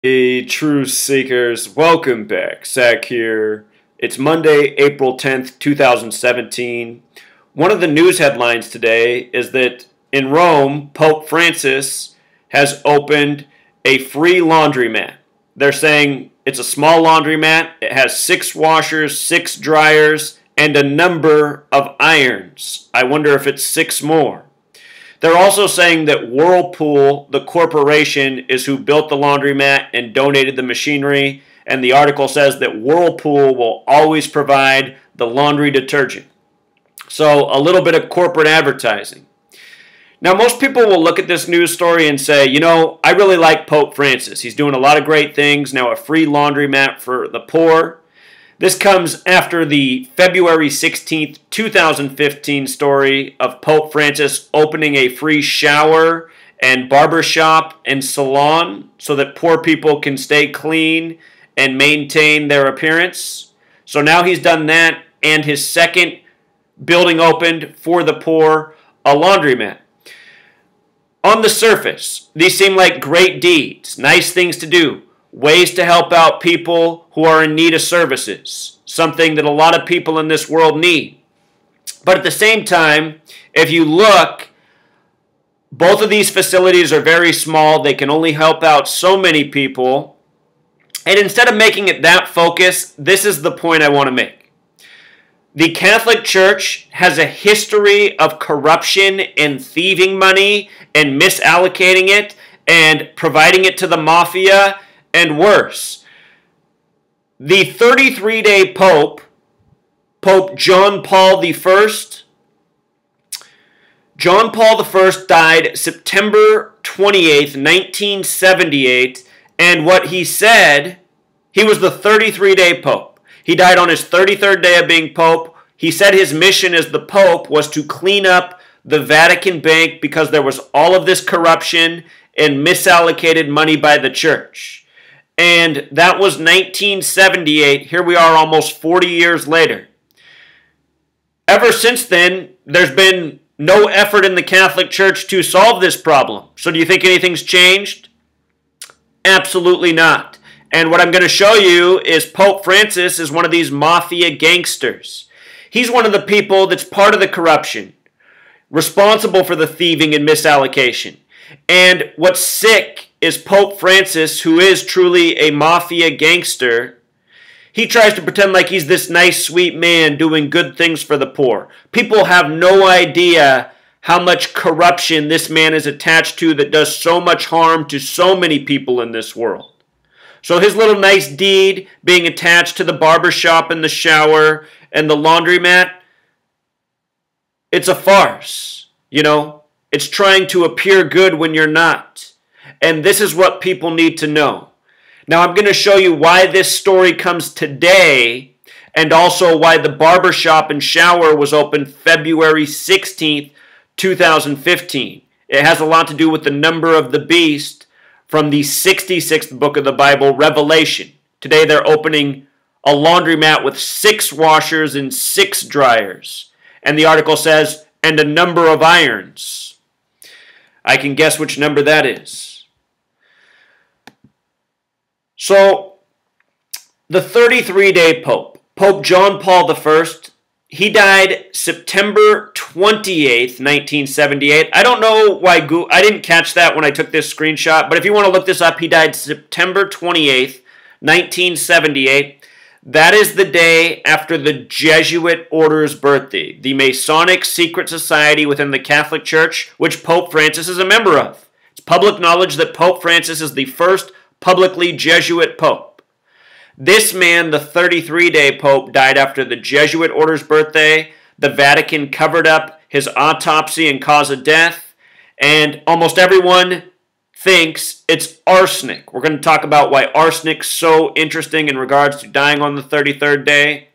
Truth seekers, welcome back. Zach here. It's Monday, April 10th, 2017. One of the news headlines today is that in Rome, Pope Francis has opened a free laundromat. They're saying it's a small laundromat. It has 6 washers, 6 dryers, and a number of irons. I wonder if it's 6 more. They're also saying that Whirlpool, the corporation, is who built the laundromat and donated the machinery. And the article says that Whirlpool will always provide the laundry detergent. So a little bit of corporate advertising. Now, most people will look at this news story and say, you know, I really like Pope Francis. He's doing a lot of great things. Now a free laundromat for the poor. This comes after the February 16th, 2015 story of Pope Francis opening a free shower and barbershop and salon so that poor people can stay clean and maintain their appearance. So now he's done that, and his second building opened for the poor, a laundromat. On the surface, these seem like great deeds, nice things to do. Ways to help out people who are in need of services, something that a lot of people in this world need. But at the same time, if you look, both of these facilities are very small. They can only help out so many people. And instead of making it that focus, this is the point I want to make. The Catholic Church has a history of corruption and thieving money and misallocating it and providing it to the mafia. And worse, the 33-day Pope John Paul I, died September 28th, 1978, and what he said, he was the 33-day Pope. He died on his 33rd day of being Pope. He said his mission as the Pope was to clean up the Vatican Bank because there was all of this corruption and misallocated money by the Church. And that was 1978. Here we are almost 40 years later. Ever since then, there's been no effort in the Catholic Church to solve this problem. So do you think anything's changed? Absolutely not. And what I'm going to show you is Pope Francis is one of these mafia gangsters. He's one of the people that's part of the corruption, responsible for the thieving and misallocation. And what's sick is Pope Francis, who is truly a mafia gangster, he tries to pretend like he's this nice, sweet man doing good things for the poor. People have no idea how much corruption this man is attached to that does so much harm to so many people in this world. So his little nice deed being attached to the barbershop and the shower and the laundromat, it's a farce, you know? It's trying to appear good when you're not. And this is what people need to know. Now I'm going to show you why this story comes today and also why the barbershop and shower was opened February 16th, 2015. It has a lot to do with the number of the beast from the 66th book of the Bible, Revelation. Today they're opening a laundromat with 6 washers and 6 dryers. And the article says, and a number of irons. I can guess which number that is. So, the 33-day Pope, Pope John Paul I, he died September 28th, 1978. I don't know why I didn't catch that when I took this screenshot, but if you want to look this up, he died September 28th, 1978. That is the day after the Jesuit order's birthday, the Masonic secret society within the Catholic Church, which Pope Francis is a member of. It's public knowledge that Pope Francis is the first publicly Jesuit Pope. This man, the 33-day Pope, died after the Jesuit order's birthday. The Vatican covered up his autopsy and cause of death, and almost everyone thinks it's arsenic. We're going to talk about why arsenic's so interesting in regards to dying on the 33rd day.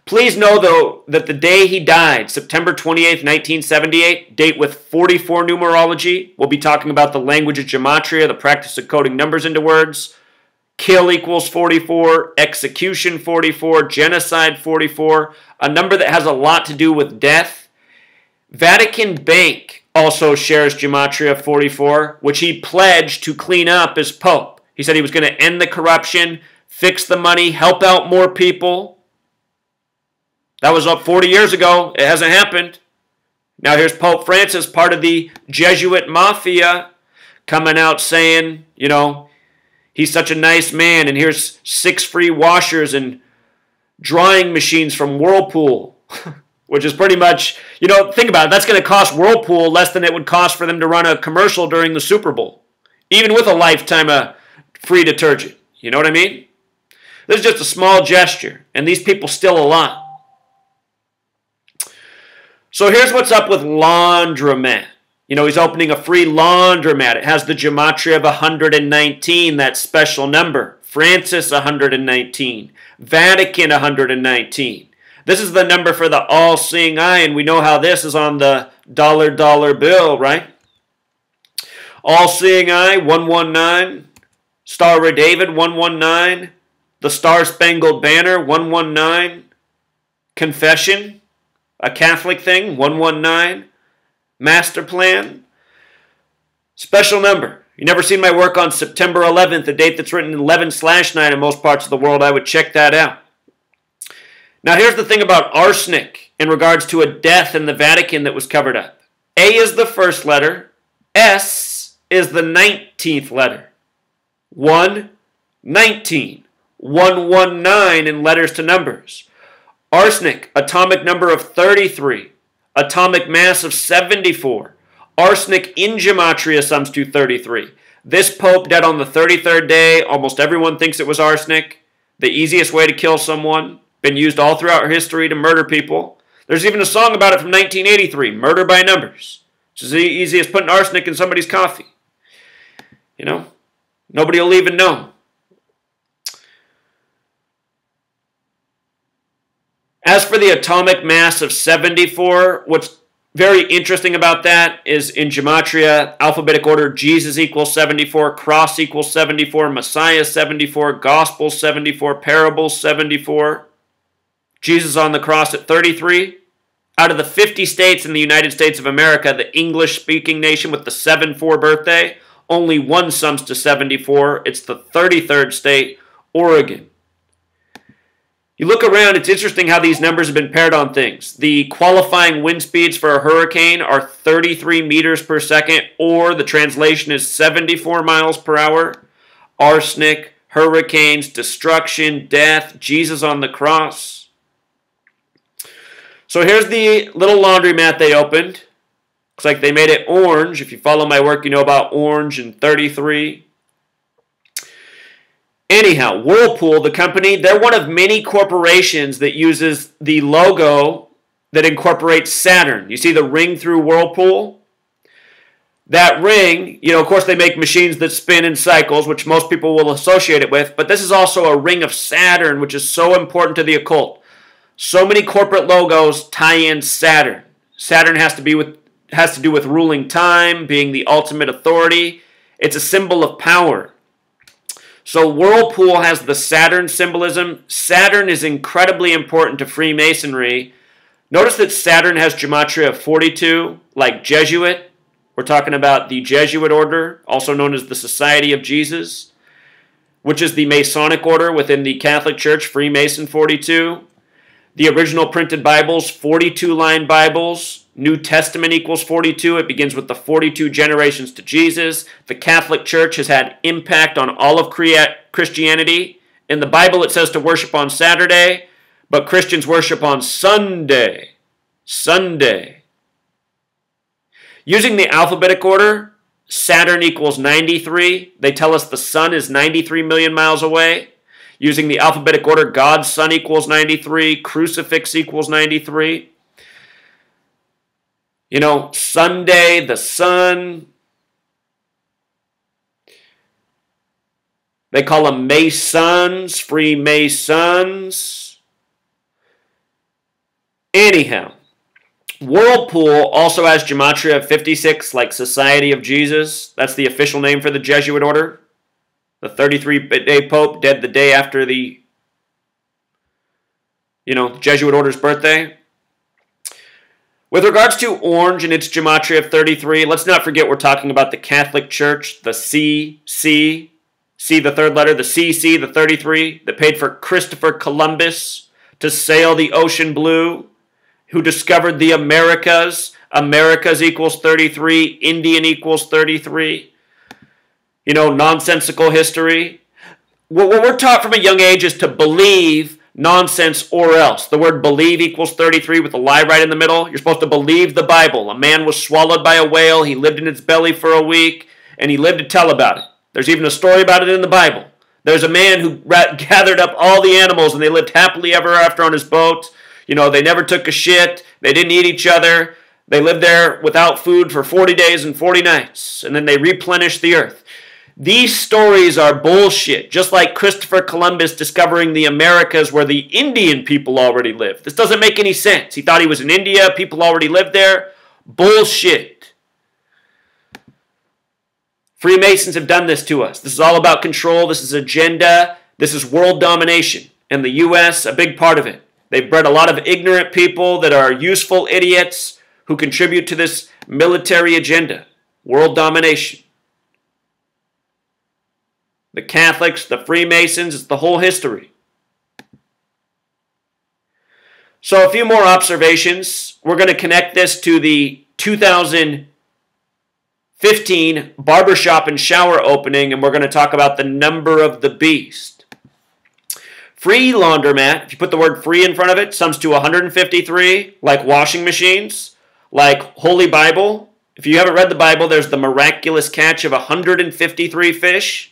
Please know, though, that the day he died, September 28th, 1978, date with 44 numerology. We'll be talking about the language of gematria, the practice of coding numbers into words. Kill equals 44, execution 44, genocide 44, a number that has a lot to do with death. Vatican Bank also shares gematria 44, which he pledged to clean up as Pope. He said he was going to end the corruption, fix the money, help out more people. That was up 40 years ago. It hasn't happened. Now here's Pope Francis, part of the Jesuit mafia, coming out saying, he's such a nice man, and here's 6 free washers and drying machines from Whirlpool, which is pretty much, think about it. That's going to cost Whirlpool less than it would cost for them to run a commercial during the Super Bowl, even with a lifetime of free detergent. You know what I mean? This is just a small gesture, and these people steal a lot. So here's what's up with Laundromat. He's opening a free laundromat. It has the gematria of 119, that special number. Francis 119. Vatican 119. This is the number for the all-seeing eye, and we know how this is on the dollar bill, right? All-seeing eye, 119. Star of David, 119. The Star-Spangled Banner, 119. Confession, a Catholic thing, 119. Master plan, special number. You never seen my work on September 11th, a date that's written 11/9 in most parts of the world. I would check that out. Now here's the thing about arsenic in regards to a death in the Vatican that was covered up. A is the first letter. S is the 19th letter. 119. 119 in letters to numbers. Arsenic, atomic number of 33. Atomic mass of 74. Arsenic in gematria sums to 33. This pope dead on the 33rd day. Almost everyone thinks it was arsenic. The easiest way to kill someone. Been used all throughout history to murder people. There's even a song about it from 1983, Murder by Numbers. It's as easy as putting arsenic in somebody's coffee. Nobody will even know. As for the atomic mass of 74, what's very interesting about that is in gematria, alphabetic order, Jesus equals 74, cross equals 74, Messiah 74, gospel 74, parables 74. Jesus on the cross at 33. Out of the 50 states in the United States of America, the English-speaking nation with the 7-4 birthday, only one sums to 74. It's the 33rd state, Oregon. You look around, it's interesting how these numbers have been paired on things. The qualifying wind speeds for a hurricane are 33 meters per second, or the translation is 74 miles per hour. Arsenic, hurricanes, destruction, death, Jesus on the cross. So here's the little laundromat they opened. Looks like they made it orange. If you follow my work, you know about orange and 33. Anyhow, Whirlpool, the company, they're one of many corporations that uses the logo that incorporates Saturn. You see the ring through Whirlpool? That ring, of course they make machines that spin in cycles, which most people will associate it with, but this is also a ring of Saturn, which is so important to the occult. So many corporate logos tie in Saturn. Saturn has to do with ruling time, being the ultimate authority. It's a symbol of power. So Whirlpool has the Saturn symbolism. Saturn is incredibly important to Freemasonry. Notice that Saturn has gematria of 42, like Jesuit. We're talking about the Jesuit order, also known as the Society of Jesus, which is the Masonic order within the Catholic Church, Freemason 42. The original printed Bibles, 42-line Bibles. New Testament equals 42. It begins with the 42 generations to Jesus. The Catholic Church has had impact on all of Christianity. In the Bible, it says to worship on Saturday, but Christians worship on Sunday. Sunday. Using the alphabetic order, Saturn equals 93. They tell us the sun is 93 million miles away. Using the alphabetic order, God's Son equals 93. Crucifix equals 93. Sunday, the sun. They call them Masons, Freemasons. Anyhow, Whirlpool also has gematria of 56, like Society of Jesus. That's the official name for the Jesuit order. The 33-day Pope, dead the day after the, Jesuit order's birthday. With regards to orange and its gematria of 33, let's not forget we're talking about the Catholic Church, the CC, See the third letter, the CC, the 33, that paid for Christopher Columbus to sail the ocean blue, who discovered the Americas. Americas equals 33, Indian equals 33. Nonsensical history. What we're taught from a young age is to believe nonsense or else. The word believe equals 33 with a lie right in the middle. You're supposed to believe the Bible. A man was swallowed by a whale. He lived in its belly for a week, and he lived to tell about it. There's even a story about it in the Bible. There's a man who gathered up all the animals, and they lived happily ever after on his boat. They never took a shit. They didn't eat each other. They lived there without food for 40 days and 40 nights, and then they replenished the earth. These stories are bullshit, just like Christopher Columbus discovering the Americas where the Indian people already lived. This doesn't make any sense. He thought he was in India, people already lived there. Bullshit. Freemasons have done this to us. This is all about control. This is agenda. This is world domination. And the U.S., a big part of it. They've bred a lot of ignorant people that are useful idiots who contribute to this military agenda. World domination. The Catholics, the Freemasons, it's the whole history. So a few more observations. We're going to connect this to the 2015 barbershop and shower opening, and we're going to talk about the number of the beast. Free laundromat, if you put the word free in front of it, sums to 153, like washing machines, like Holy Bible. If you haven't read the Bible, there's the miraculous catch of 153 fish.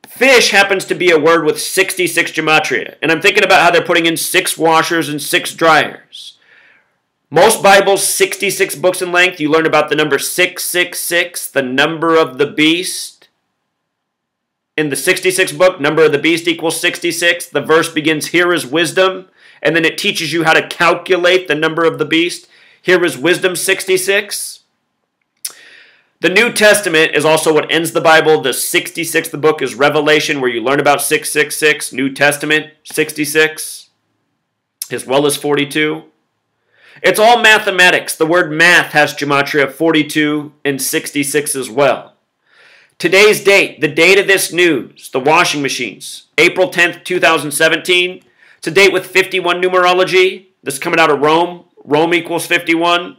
Fish happens to be a word with 66 gematria, and I'm thinking about how they're putting in 6 washers and 6 dryers. Most Bibles, 66 books in length, you learn about the number 666, the number of the beast. In the 66th book, number of the beast equals 66. The verse begins, here is wisdom, and then it teaches you how to calculate the number of the beast. Here is wisdom 66. The New Testament is also what ends the Bible. The 66th book is Revelation, where you learn about 666. New Testament, 66, as well as 42. It's all mathematics. The word math has gematria of 42 and 66 as well. Today's date, the date of this news, the washing machines, April 10th, 2017. It's a date with 51 numerology. This is coming out of Rome. Rome equals 51.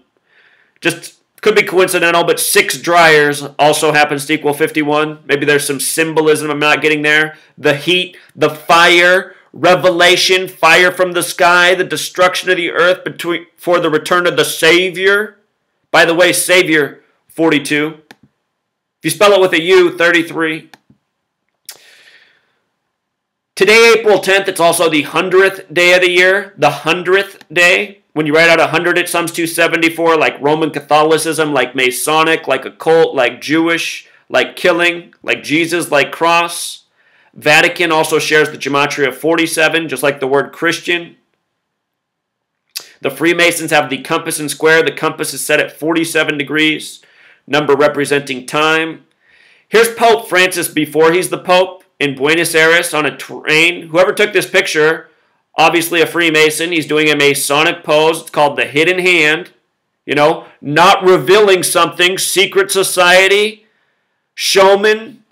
Just could be coincidental, but 6 dryers also happens to equal 51. Maybe there's some symbolism I'm not getting there. The heat, the fire, revelation, fire from the sky, the destruction of the earth for the return of the Savior. By the way, Savior, 42. If you spell it with a U, 33. Today, April 10th, it's also the 100th day of the year, the 100th day. When you write out 100, it sums to 74, like Roman Catholicism, like Masonic, like occult, like Jewish, like killing, like Jesus, like cross. Vatican also shares the gematria of 47, just like the word Christian. The Freemasons have the compass and square. The compass is set at 47 degrees, number representing time. Here's Pope Francis before he's the Pope in Buenos Aires on a train. Whoever took this picture, obviously a Freemason. He's doing a Masonic pose. It's called the hidden hand. Not revealing something. Secret society. Showman.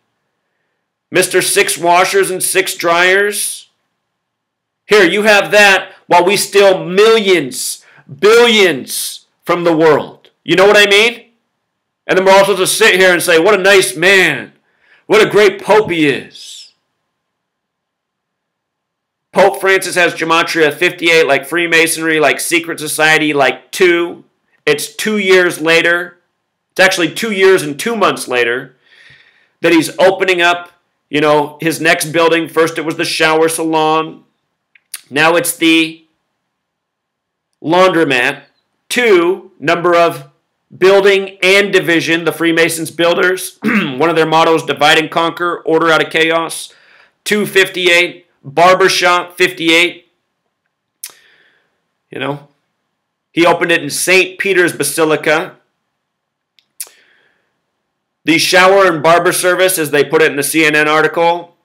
Mr. 6 washers and 6 dryers. Here, you have that while we steal millions, billions from the world. You know what I mean? And then we're also to sit here and say, what a nice man. What a great Pope he is. Pope Francis has gematria 58, like Freemasonry, like secret society, like 2. It's 2 years later. It's actually 2 years and 2 months later that he's opening up, his next building. First it was the shower salon. Now it's the laundromat. 2, number of building and division. The Freemasons builders. One of their mottos, divide and conquer, order out of chaos. 258. Barbershop, 58. He opened it in St. Peter's Basilica. The shower and barber service, as they put it in the CNN article,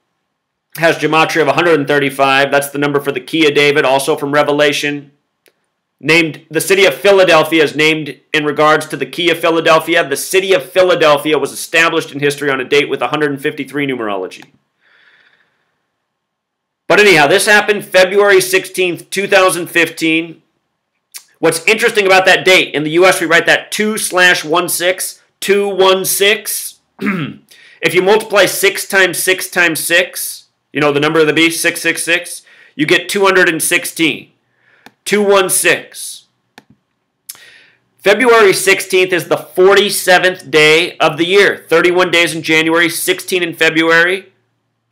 has gematria of 135. That's the number for the key of David, also from Revelation. Named the city of Philadelphia is named in regards to the key of Philadelphia. The city of Philadelphia was established in history on a date with 153 numerology. But anyhow, this happened February 16th, 2015. What's interesting about that date, in the U.S. we write that 2/16, 216. If you multiply 6 times 6 times 6, you know the number of the beast, 666, you get 216. 216. February 16th is the 47th day of the year. 31 days in January, 16 in February.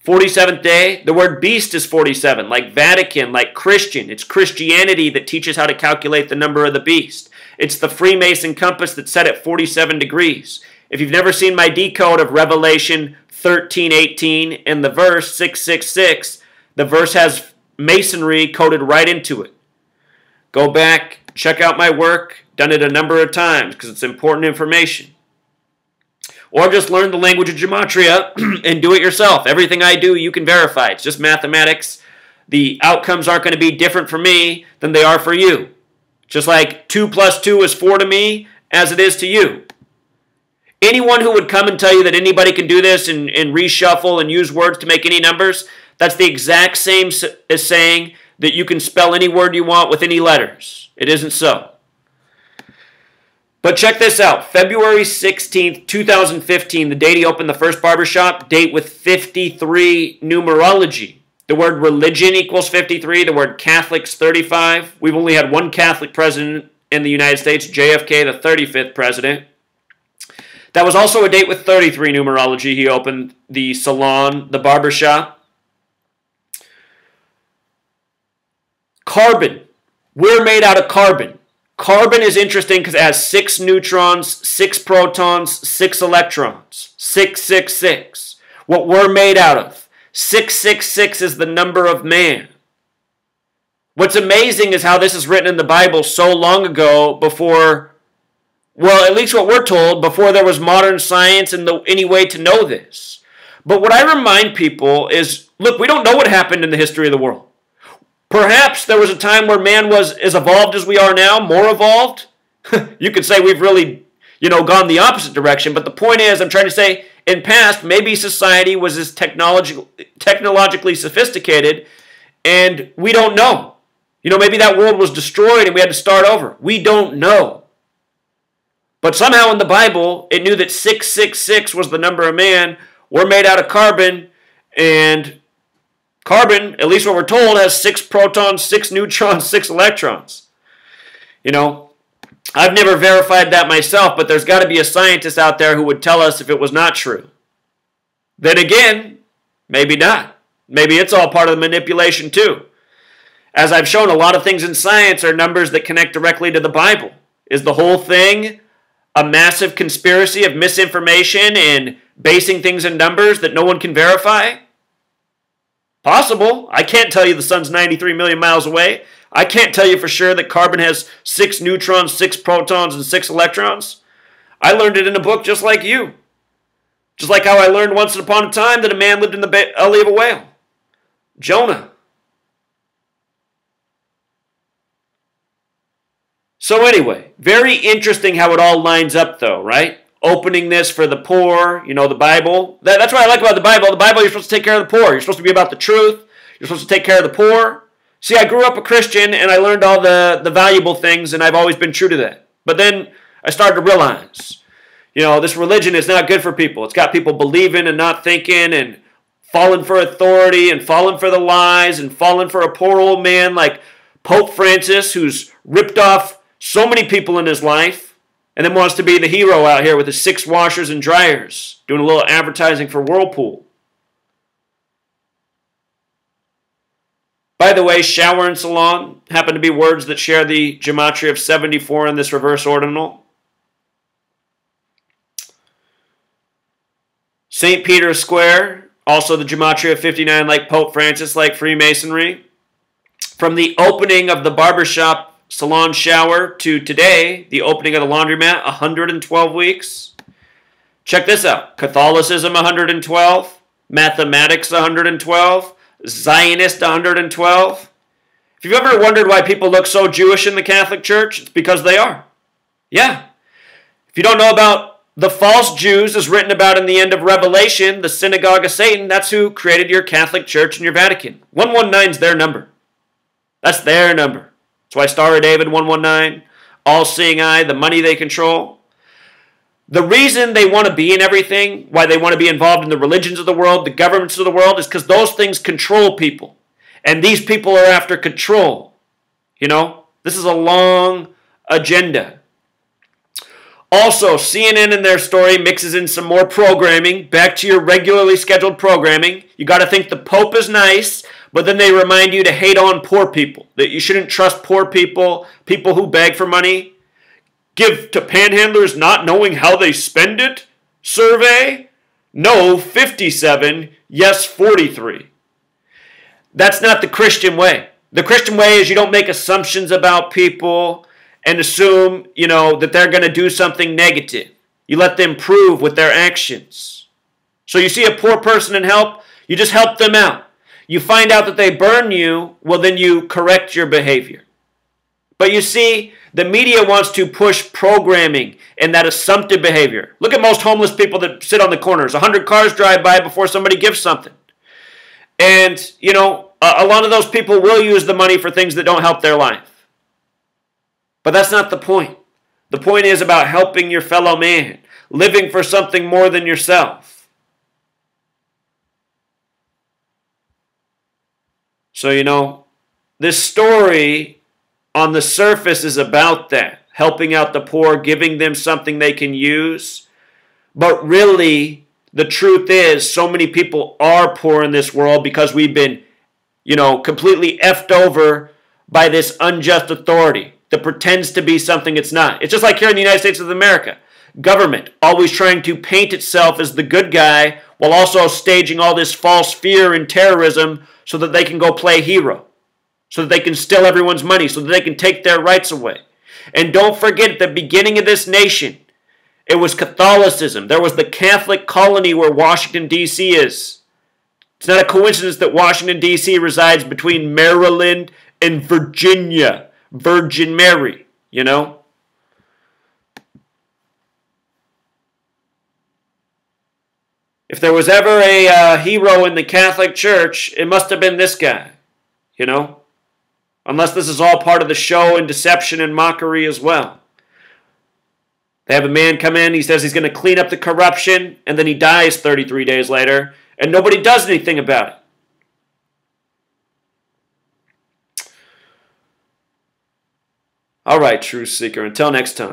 47th day. The word beast is 47, like Vatican, like Christian. It's Christianity that teaches how to calculate the number of the beast. It's the Freemason compass that's set at 47 degrees. If you've never seen my decode of Revelation 13:18 and the verse 666, the verse has masonry coded right into it. Go back, check out my work. Done it a number of times because it's important information. Or just learn the language of gematria and do it yourself. Everything I do, you can verify. It's just mathematics. The outcomes aren't going to be different for me than they are for you. Just like 2 plus 2 is 4 to me, as it is to you. Anyone who would come and tell you that anybody can do this and reshuffle and use words to make any numbers, that's the exact same as saying that you can spell any word you want with any letters. It isn't so. But check this out. February 16th, 2015, the date he opened the first barbershop, date with 53 numerology. The word religion equals 53. The word Catholic's 35. We've only had one Catholic president in the United States, JFK, the 35th president. That was also a date with 33 numerology. He opened the salon, the barbershop. Carbon. We're made out of carbon. Carbon is interesting because it has 6 neutrons, 6 protons, 6 electrons. 666. What we're made out of. 666 is the number of man. What's amazing is how this is written in the Bible so long ago before, well, at least what we're told, before there was modern science and any way to know this. But what I remind people is, look, we don't know what happened in the history of the world. Perhaps there was a time where man was as evolved as we are now, more evolved. You could say we've really, gone the opposite direction. But the point is, I'm trying to say, in past, maybe society was as technologically sophisticated, and we don't know. Maybe that world was destroyed and we had to start over. We don't know. But somehow in the Bible, it knew that 666 was the number of man. We're made out of carbon, and carbon, at least what we're told, has 6 protons, 6 neutrons, 6 electrons. I've never verified that myself, but there's got to be a scientist out there who would tell us if it was not true. Then again, maybe not. Maybe it's all part of the manipulation too. As I've shown, a lot of things in science are numbers that connect directly to the Bible. Is the whole thing a massive conspiracy of misinformation and basing things in numbers that no one can verify? Possible. I can't tell you the sun's 93 million miles away. I can't tell you for sure that carbon has 6 neutrons, 6 protons, and 6 electrons. I learned it in a book just like you. Just like how I learned once upon a time that a man lived in the belly of a whale. Jonah. So anyway, very interesting how it all lines up though, right? Opening this for the poor, the Bible. That's what I like about the Bible. The Bible, you're supposed to take care of the poor. You're supposed to be about the truth. You're supposed to take care of the poor. See, I grew up a Christian and I learned all the valuable things, and I've always been true to that. But then I started to realize, this religion is not good for people. It's got people believing and not thinking and falling for authority and falling for the lies and falling for a poor old man like Pope Francis, who's ripped off so many people in his life, and then wants to be the hero out here with his 6 washers and dryers, doing a little advertising for Whirlpool. By the way, shower and salon happen to be words that share the gematria of 74 in this reverse ordinal. St. Peter's Square, also the gematria of 59, like Pope Francis, like Freemasonry. From the opening of the barbershop salon shower to today, the opening of the laundromat, 112 weeks. Check this out. Catholicism, 112. Mathematics, 112. Zionist, 112. If you've ever wondered why people look so Jewish in the Catholic Church, it's because they are. Yeah. If you don't know about the false Jews as written about in the end of Revelation, the synagogue of Satan, that's who created your Catholic Church and your Vatican. 119 is their number. That's their number. That's why Star of David 119, all-seeing eye, the money they control. The reason they want to be in everything, why they want to be involved in the religions of the world, the governments of the world, is because those things control people. And these people are after control. You know, this is a long agenda. Also, CNN in their story mixes in some more programming. Back to your regularly scheduled programming. You got to think the Pope is nice, but then they remind you to hate on poor people. That you shouldn't trust poor people, people who beg for money. Give to panhandlers not knowing how they spend it? Survey? No, 57. Yes, 43. That's not the Christian way. The Christian way is you don't make assumptions about people and assume, that they're going to do something negative. You let them prove with their actions. So you see a poor person in help, you just help them out. You find out that they burn you, well then you correct your behavior. But you see, the media wants to push programming and that assumptive behavior. Look at most homeless people that sit on the corners. 100 cars drive by before somebody gives something. And, a lot of those people will use the money for things that don't help their life. But that's not the point. The point is about helping your fellow man, living for something more than yourself. So, this story on the surface is about that, helping out the poor, giving them something they can use. But really, the truth is, so many people are poor in this world because we've been, completely effed over by this unjust authority that pretends to be something it's not. It's just like here in the United States of America. Government always trying to paint itself as the good guy while also staging all this false fear and terrorism so that they can go play hero, so that they can steal everyone's money, so that they can take their rights away. And don't forget, at the beginning of this nation, it was Catholicism. There was the Catholic colony where Washington, D.C. is. It's not a coincidence that Washington, D.C. resides between Maryland and Virginia. Virgin Mary, If there was ever a hero in the Catholic Church, it must have been this guy, Unless this is all part of the show and deception and mockery as well. They have a man come in, he says he's going to clean up the corruption, and then he dies 33 days later, and nobody does anything about it. All right, Truth Seeker, until next time.